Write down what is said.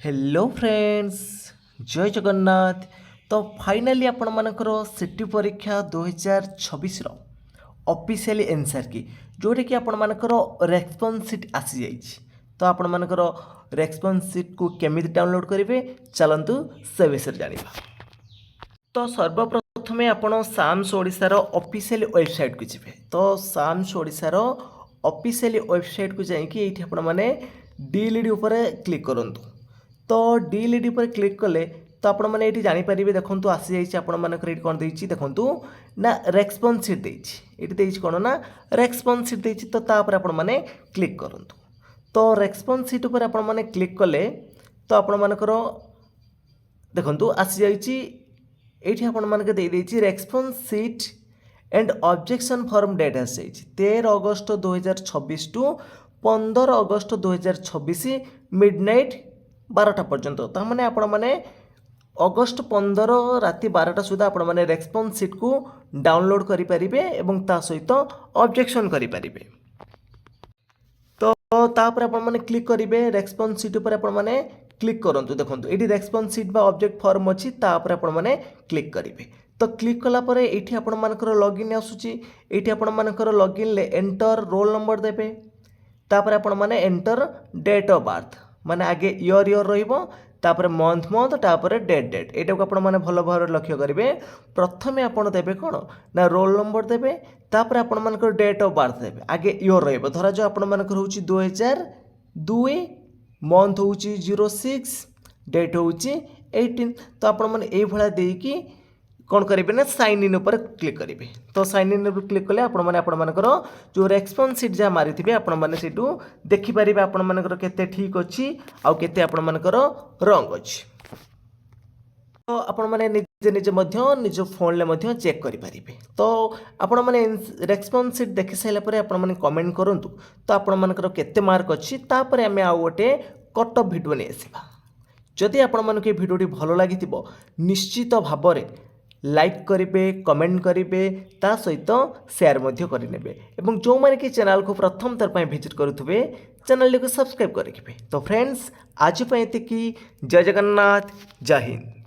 Hello friends, जय जगन्नाथ। तो finally आपण मानकर सिटी परीक्षा 2026 ऑफिशियली एनसर की जोटा कि आपण मानकर रेस्पॉन्स सीट आसी जाइए। तो आपण मानकर रेस्पॉन्स सीट को केमिति डाउनलोड करेंगे चलतु से विषय जानिबा। तो सर्वप्रथमे आपण साम्स ओडिशार ऑफिशियल वेबसाइट को जिवे। तो साम्स ओडिशार ऑफिशियल वेबसाइट को जाइए ये आपण मैंने डीएलईडी ऊपर क्लिक करंतु। तो डीएलईडी पर क्लिक कले तो आपण मैंने ये जानीपर देखो आसी जाइए आपण मानकर ये कौन देती देखूँ ना रेस्पॉन्स सीट देती कौन ना रेस्पॉन्स सीट देती। तो तापर आपण मैंने क्लिक करूँ। तो रेस्पॉन्स सीट पर आपण मैंने क्लिक कले तो आपण मानकर देखो आसी जाइए ये आपण मानक देती response sheet and objection form date आसी जाइए 13 अगस्त 2026 टू 15 अगस्त 2026 मिडनाइट 12टा पर्यंत। तार आपण मैंने अगस्त 15 राति 12टा सुधा आपण मैंने रेस्पॉन्स सीट को डाउनलोड करें एवं ता सहित ऑब्जेक्शन करें। तो तापर आपण मैंने क्लिक करेंगे रेस्पॉन्स सीट पर आपण मैंने क्लिक करूँ। देखो ये रेस्पॉन्स सीट बा ऑब्जेक्ट फॉर्म अच्छी तापर आपण मैंने क्लिक करेंगे। तो क्लिक कलापर ये आपण मानकर लॉगिन आसूची ये आपण मानकर लॉगिन ले एंटर रोल नंबर देबे तापर आपण माने एंटर डेट ऑफ बर्थ माने आगे इयर रहिबो तापर मंथ मंथ तापर डेट एटा को आपण माने भलो भाव लक्ष्य करेंगे। प्रथमे आपण देबे कोन ना रोल नंबर देबे तापर आपण मानकर डेट ऑफ बर्थ देबे आगे इयर रहिबो। धरा जो आपण मानकर होची 2002 मंथ होची 06 डेट होची 18। तो आपण माने एई भला देकी कौन करेंगे ना साइन इन पर क्लिक करेंगे। तो साइन इन पर क्लिक कले आपण माने आपण मानकर जो रेस्पॉन्स सीट जहाँ मारी आपण माने सेटू देखि परिबे आपण मानकर केते ठीक अछि आ केते आपण मानकर रंग अछि। तो आपण माने निजे निजे मध्य निज फोन ले मध्य चेक करि परिबे। तो आपण माने रेस्पॉन्स सीट देखि साइला परे आपण माने कमेंट करंतु तो आपण मानकर केते मार्क अछि तापर हमें आ गोटे कट ऑफ वीडियो नै आसीबा। जदि आपण मानके वीडियोटी भलो लागितिबो निश्चित भाबरे लाइक करेंगे कमेंट करेंगे ता सहित शेयर करेंगे एवं जो मैंने कि चैनल को प्रथम थर पर विजिट करुवे चैनल को सब्सक्राइब करेंगे। तो फ्रेंड्स आज ये जय जगन्नाथ जय हिंद।